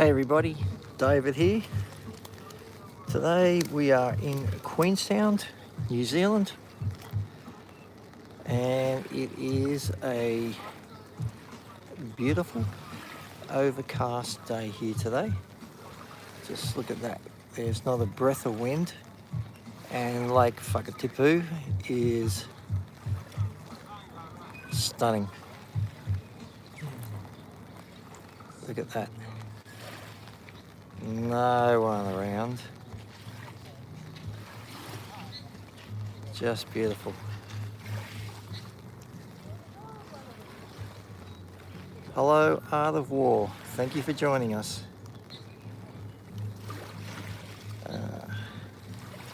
Hey everybody, David here. Today we are in Queenstown, New Zealand, and it is a beautiful overcast day here today. Just look at that, there's not a breath of wind, and Lake Whakatipu is stunning. Look at that. No one around. Just beautiful. Hello, Art of War. Thank you for joining us.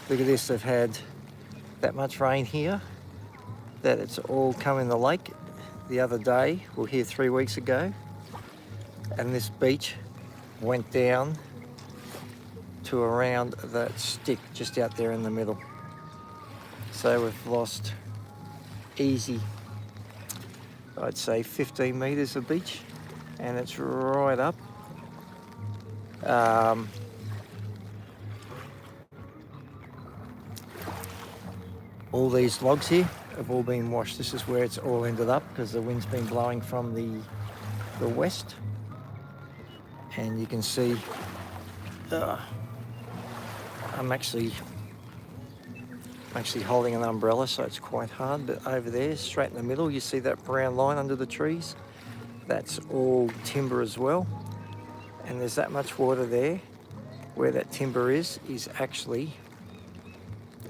Look at this, they've had that much rain here that it's all come in the lake the other day, well here 3 weeks ago, and this beach went down to around that stick just out there in the middle. So we've lost easy, I'd say 15 metres of beach, and it's right up. All these logs here have all been washed. This is where it's all ended up because the wind's been blowing from the west. And you can see I'm actually holding an umbrella, so it's quite hard, but over there, straight in the middle, you see that brown line under the trees? That's all timber as well. And there's that much water there. Where that timber is actually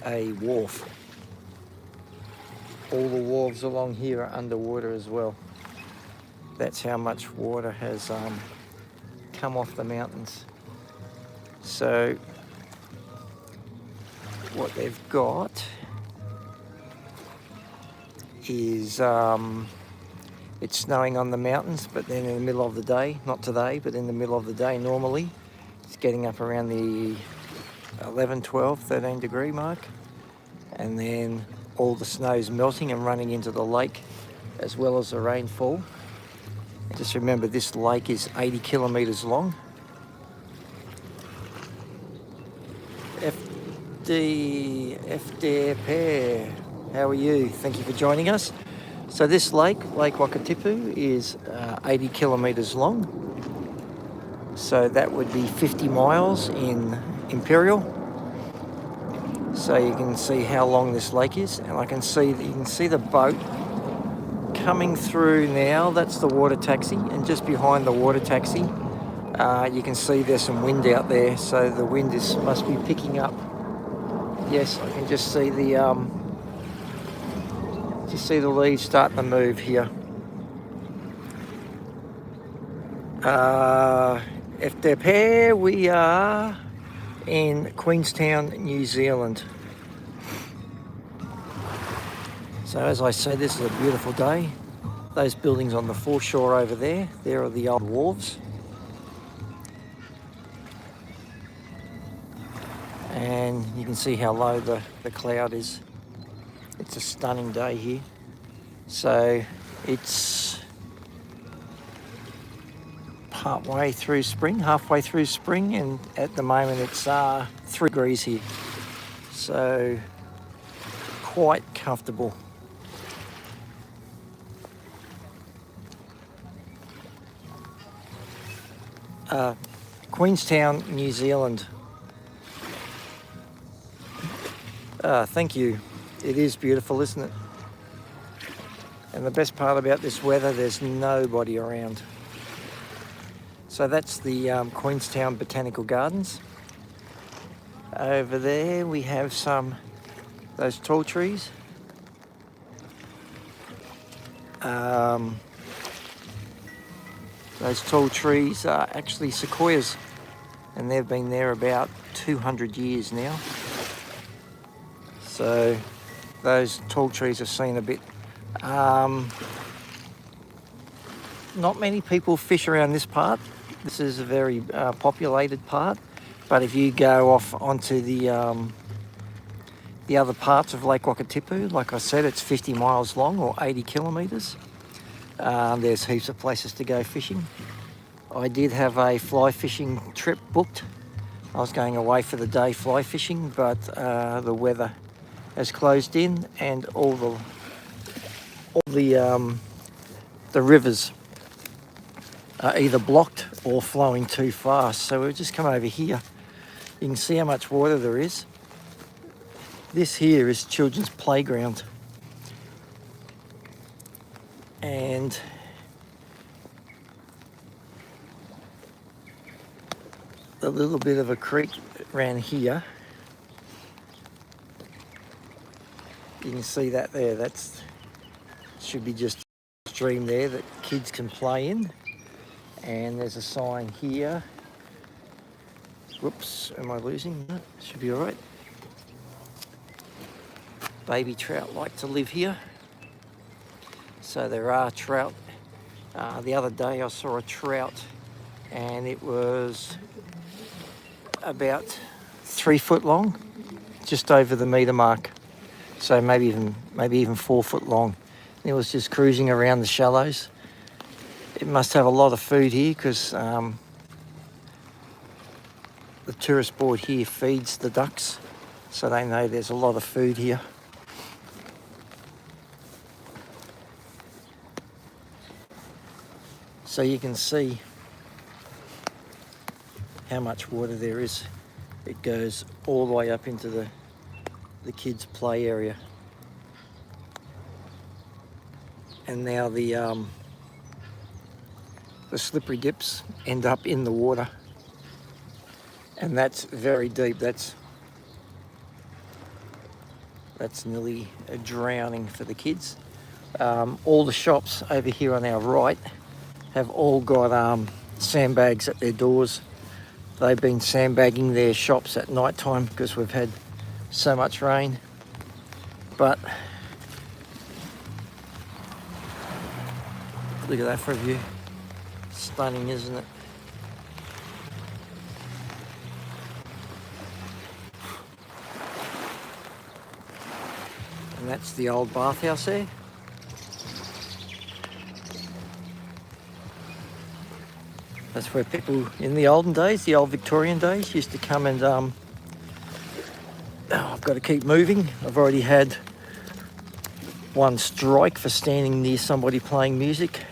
a wharf. All the wharves along here are underwater as well. That's how much water has come off the mountains. So what they've got is it's snowing on the mountains, but then in the middle of the day, not today, but in the middle of the day normally, it's getting up around the 11, 12, 13 degree mark, and then all the snow's melting and running into the lake as well as the rainfall. Just remember, this lake is 80 kilometres long. FDP, how are you? Thank you for joining us. So this Lake Whakatipu, is 80 kilometres long. So that would be 50 miles in imperial. So you can see how long this lake is, and you can see the boat coming through now. That's the water taxi, and just behind the water taxi, you can see there's some wind out there. So the wind must be picking up. Yes, I can just see the leaves starting to move here. FDP, we are in Queenstown, New Zealand. So as I say, this is a beautiful day. Those buildings on the foreshore over there are the old wharves. And you can see how low the cloud is. It's a stunning day here. So it's halfway through spring, and at the moment it's 3 degrees here. So quite comfortable. Queenstown, New Zealand. Thank you. It is beautiful, isn't it? And the best part about this weather, there's nobody around. So that's the Queenstown Botanical Gardens. Over there we have those tall trees. Those tall trees are actually sequoias, and they've been there about 200 years now. So those tall trees have seen a bit. Not many people fish around this part. This is a very populated part, but if you go off onto the other parts of Lake Whakatipu, like I said, it's 50 miles long or 80 kilometres. There's heaps of places to go fishing. I did have a fly fishing trip booked. I was going away for the day fly fishing, but the weather has closed in, and all the rivers are either blocked or flowing too fast. So we've just come over here. You can see how much water there is. This here is children's playground. And a little bit of a creek ran here. You can see that there. That's should be just a stream there that kids can play in. And there's a sign here. Whoops, am I losing? No, should be all right. Baby trout like to live here. So there are trout. The other day I saw a trout and it was about 3 foot long, just over the metre mark. So maybe even 4 foot long. It was just cruising around the shallows. It must have a lot of food here because the tourist board here feeds the ducks, so they know there's a lot of food here. So you can see how much water there is. It goes all the way up into the kids' play area. And now the slippery dips end up in the water. And that's very deep. That's nearly a drowning for the kids. All the shops over here on our right have all got sandbags at their doors. They've been sandbagging their shops at night time because we've had so much rain. But look at that for a view. Stunning, isn't it? And that's the old bathhouse there. That's where people in the olden days, the old Victorian days, used to come and I've got to keep moving. I've already had one strike for standing near somebody playing music.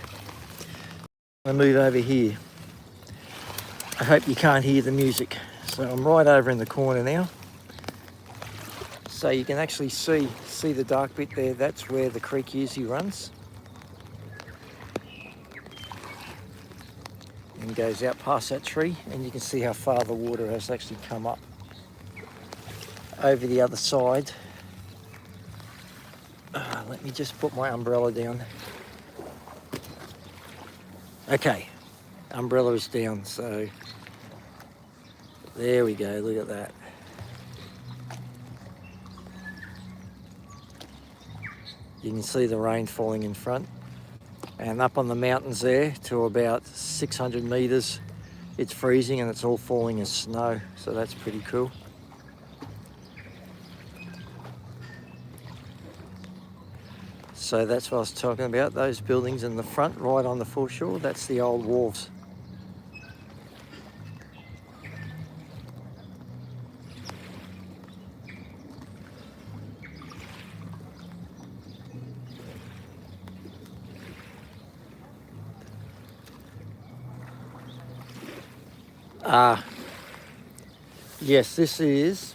I'm going to move over here. I hope you can't hear the music. So I'm right over in the corner now. So you can actually see the dark bit there. That's where the creek usually runs. And goes out past that tree, and you can see how far the water has actually come up. Over the other side. Let me just put my umbrella down. Okay, umbrella is down, so there we go, look at that. You can see the rain falling in front. And up on the mountains there to about 600 metres, it's freezing and it's all falling as snow, so that's pretty cool. So that's what I was talking about, those buildings in the front, right on the foreshore, that's the old wharves. Yes, this is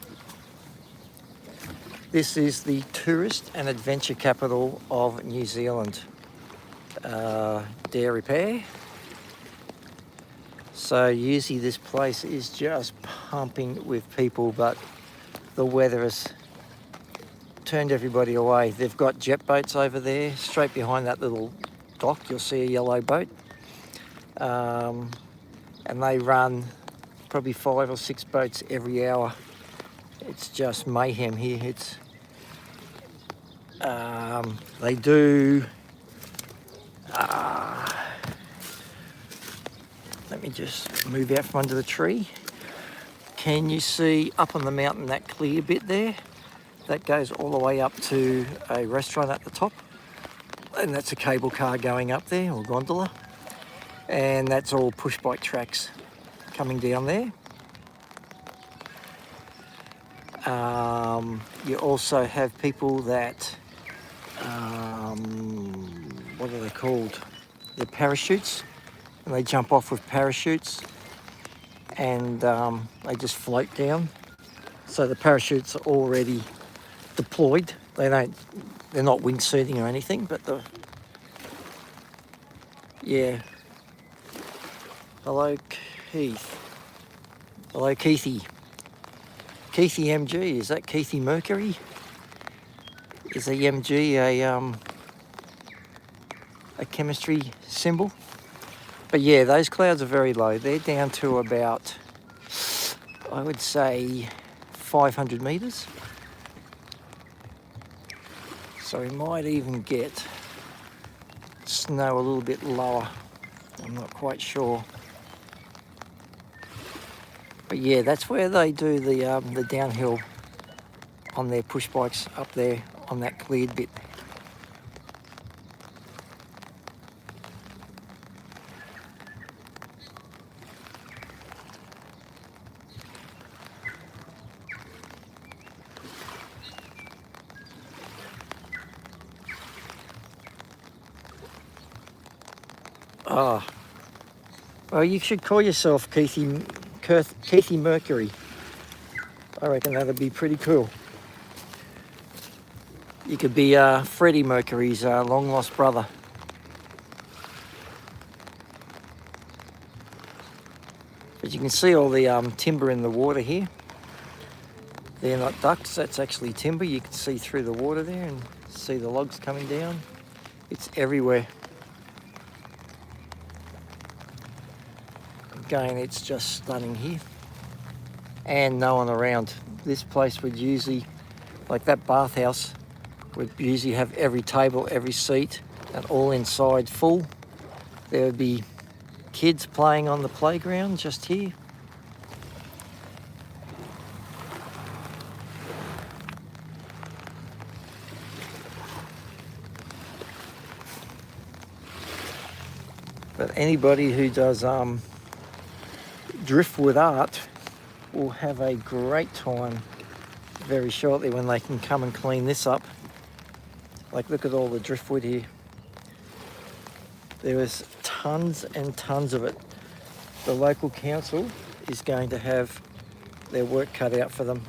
the tourist and adventure capital of New Zealand, Dairy Pair. So usually this place is just pumping with people, but the weather has turned everybody away. They've got jet boats over there. Straight behind that little dock, you'll see a yellow boat. And they run probably 5 or 6 boats every hour. It's just mayhem here. It's they do let me just move out from under the tree. Can you see up on the mountain that clear bit there? That goes all the way up to a restaurant at the top, and that's a cable car going up there, or gondola. And that's all push bike tracks coming down there. You also have people that, what are they called? They're parachutes, and they jump off with parachutes, and they just float down. So the parachutes are already deployed. They're not wingsuiting or anything, but yeah. Hello, Keith. Hello, Keithy. Keithy MG, is that Keithy Mercury? Is the MG a chemistry symbol? But yeah, those clouds are very low. They're down to about, I would say, 500 metres. So we might even get snow a little bit lower. I'm not quite sure. But yeah, that's where they do the downhill on their push bikes up there on that cleared bit. Ah, well, you should call yourself Keithy Mercury. I reckon that'd be pretty cool. You could be Freddie Mercury's long lost brother. But you can see all the timber in the water here. They're not ducks, that's actually timber. You can see through the water there and see the logs coming down. It's everywhere. Again, it's just stunning here. And no one around. This place would usually, like that bathhouse, would usually have every table, every seat, and all inside full. There would be kids playing on the playground just here. But anybody who does driftwood art will have a great time very shortly when they can come and clean this up. Like, look at all the driftwood here. There was tons and tons of it. The local council is going to have their work cut out for them.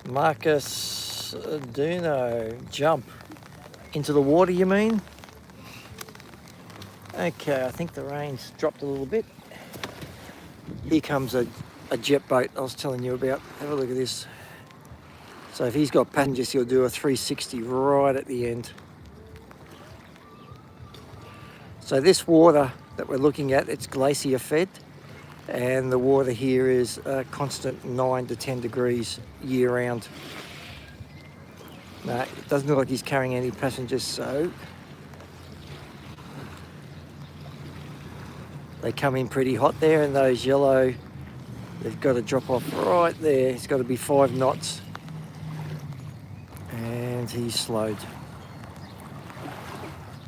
Marcus Duno, jump into the water, you mean? Okay, I think the rain's dropped a little bit. Here comes a jet boat I was telling you about. Have a look at this. So if he's got passengers, he'll do a 360 right at the end. So this water that we're looking at, it's glacier fed, and the water here is a constant 9 to 10 degrees year round. No, it doesn't look like he's carrying any passengers, so they come in pretty hot there, and those yellow, they've got to drop off right there. It's got to be 5 knots. And he's slowed.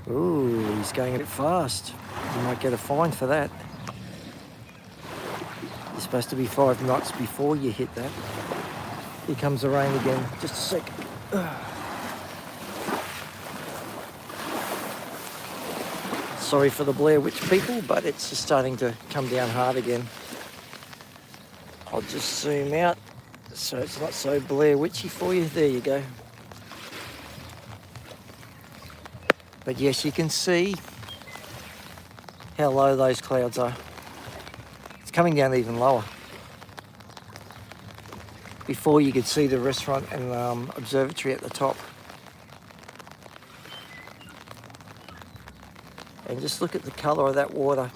Ooh, he's going a bit fast. You might get a fine for that. You're supposed to be 5 knots before you hit that. Here comes the rain again. Just a sec. Sorry for the Blair Witch people, but it's just starting to come down hard again. I'll just zoom out so it's not so Blair Witchy for you. There you go. But yes, you can see how low those clouds are. It's coming down even lower. Before you could see the restaurant and observatory at the top. And just look at the colour of that water.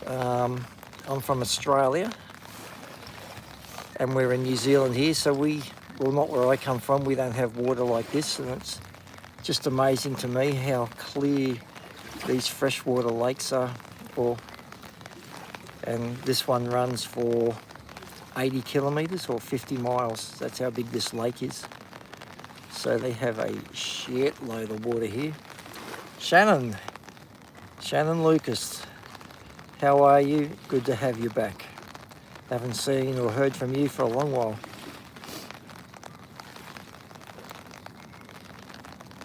I'm from Australia and we're in New Zealand here, so well, not where I come from, we don't have water like this, and it's just amazing to me how clear these freshwater lakes are. And this one runs for 80 kilometres or 50 miles. That's how big this lake is. So they have a shitload of water here. Shannon Lucas, how are you? Good to have you back. Haven't seen or heard from you for a long while.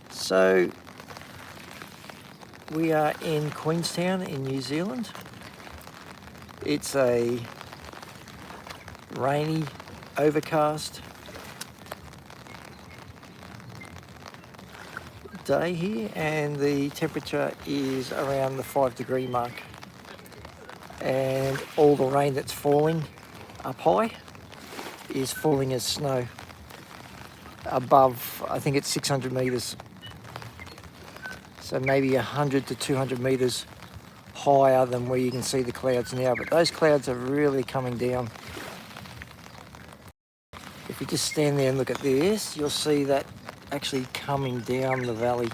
So we are in Queenstown in New Zealand. It's a rainy, overcast day here, and the temperature is around the 5-degree mark, and all the rain that's falling up high is falling as snow above, I think it's 600 metres, so maybe 100 to 200 metres higher than where you can see the clouds now, but those clouds are really coming down. If you just stand there and look at this, you'll see that actually coming down the valley.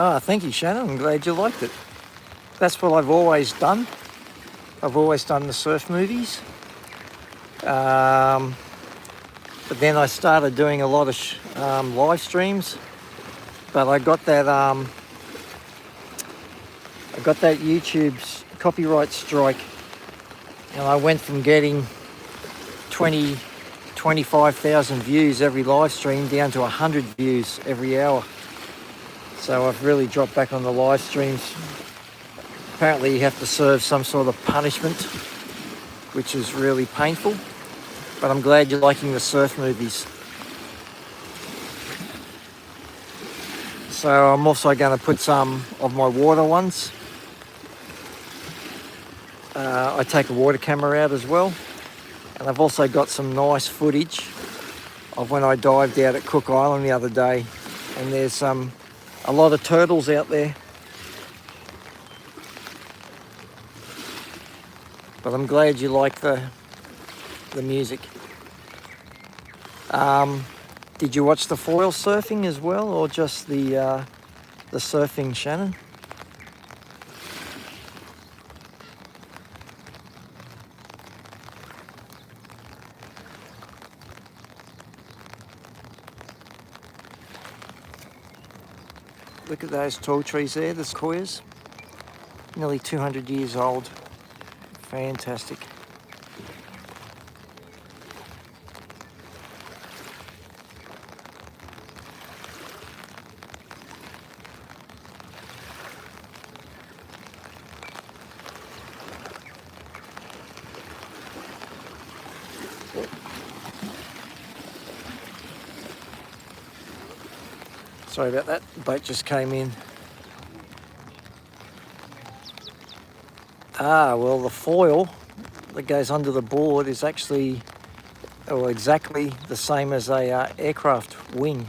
Ah, thank you, Shannon. I'm glad you liked it. That's what I've always done. I've always done the surf movies. But then I started doing a lot of live streams. But I got that YouTube's copyright strike, and I went from getting 25,000 views every live stream down to 100 views every hour. So I've really dropped back on the live streams. Apparently you have to serve some sort of punishment, which is really painful. But I'm glad you're liking the surf movies. So I'm also going to put some of my water ones. I take a water camera out as well. And I've also got some nice footage of when I dived out at Cook Island the other day. And there's a lot of turtles out there. But I'm glad you like the music. Did you watch the foil surfing as well, or just the surfing, Shannon? Look at those tall trees there, the sequoias. Nearly 200 years old. Fantastic. Sorry about that, the boat just came in. Well, the foil that goes under the board is actually exactly the same as a aircraft wing.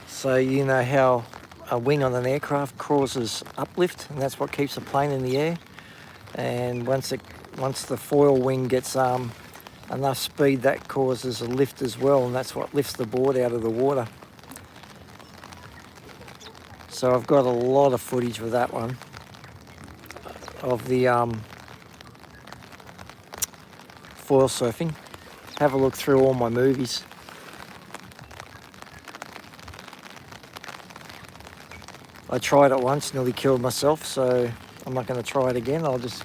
So you know how a wing on an aircraft causes uplift, and that's what keeps the plane in the air. And once the foil wing gets enough speed, that causes a lift as well, and that's what lifts the board out of the water. So I've got a lot of footage with that one of the foil surfing. Have a look through all my movies. I tried it once, nearly killed myself, so I'm not going to try it again. I'll just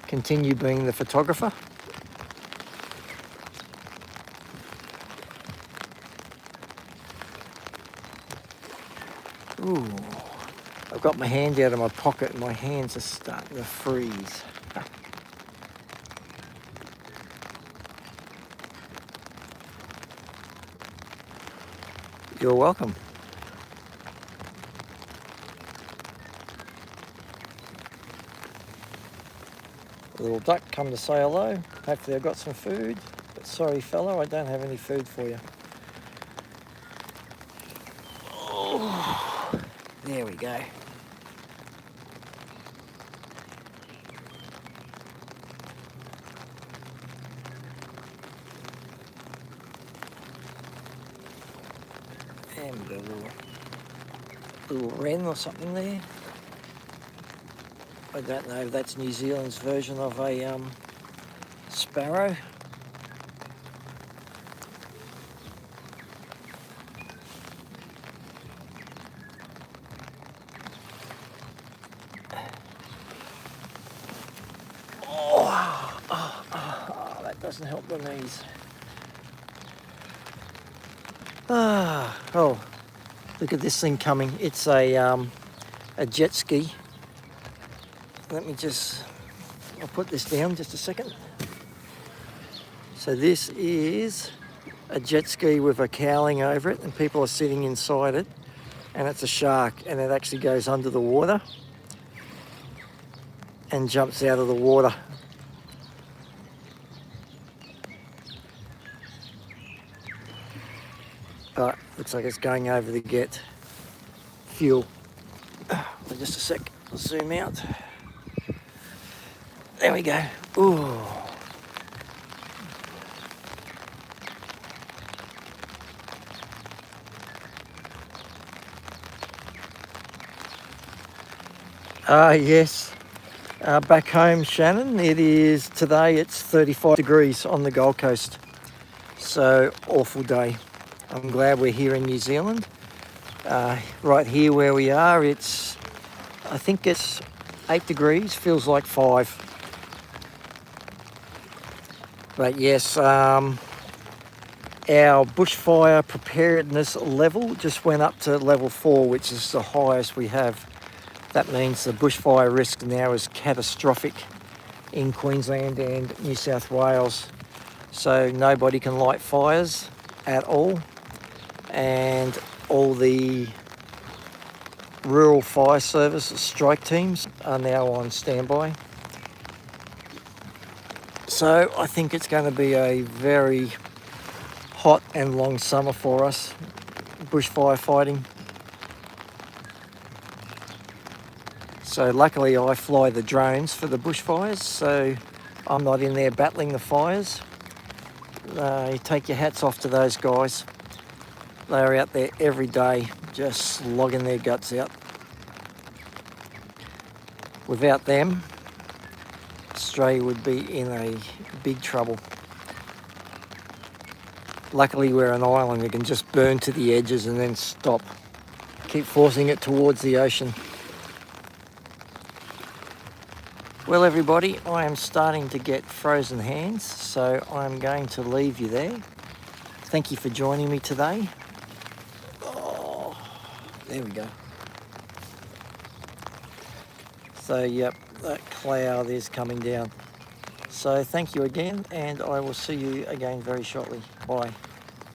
continue being the photographer. Ooh, I've got my hand out of my pocket and my hands are starting to freeze. You're welcome. A little duck come to say hello. Hopefully I've got some food. But sorry fella, I don't have any food for you. There we go. And we've got a little wren or something there. I don't know if that's New Zealand's version of a sparrow. Oh, that doesn't help the knees. Oh, look at this thing coming. It's a jet ski. Let me I'll put this down just a second. So this is a jet ski with a cowling over it, and people are sitting inside it, and it's a shark, and it actually goes under the water and jumps out of the water. But looks like it's going over to get fuel. Just a sec, I'll zoom out. There we go. Ooh. Yes. Back home, Shannon, today it's 35 degrees on the Gold Coast. So, awful day. I'm glad we're here in New Zealand. Right here where we are, I think it's 8 degrees, feels like 5. But yes, our bushfire preparedness level just went up to level 4, which is the highest we have. That means the bushfire risk now is catastrophic in Queensland and New South Wales. So nobody can light fires at all. And all the rural fire service strike teams are now on standby. So I think it's going to be a very hot and long summer for us, bushfire fighting. So luckily I fly the drones for the bushfires, so I'm not in there battling the fires. You take your hats off to those guys. They're out there every day just slogging their guts out. Without them, Australia would be in a big trouble. Luckily we're an island, we can just burn to the edges and then stop. Keep forcing it towards the ocean. Well everybody, I am starting to get frozen hands, so I'm going to leave you there. Thank you for joining me today. Oh, there we go. So yep, that cloud is coming down. So thank you again, and I will see you again very shortly. Bye.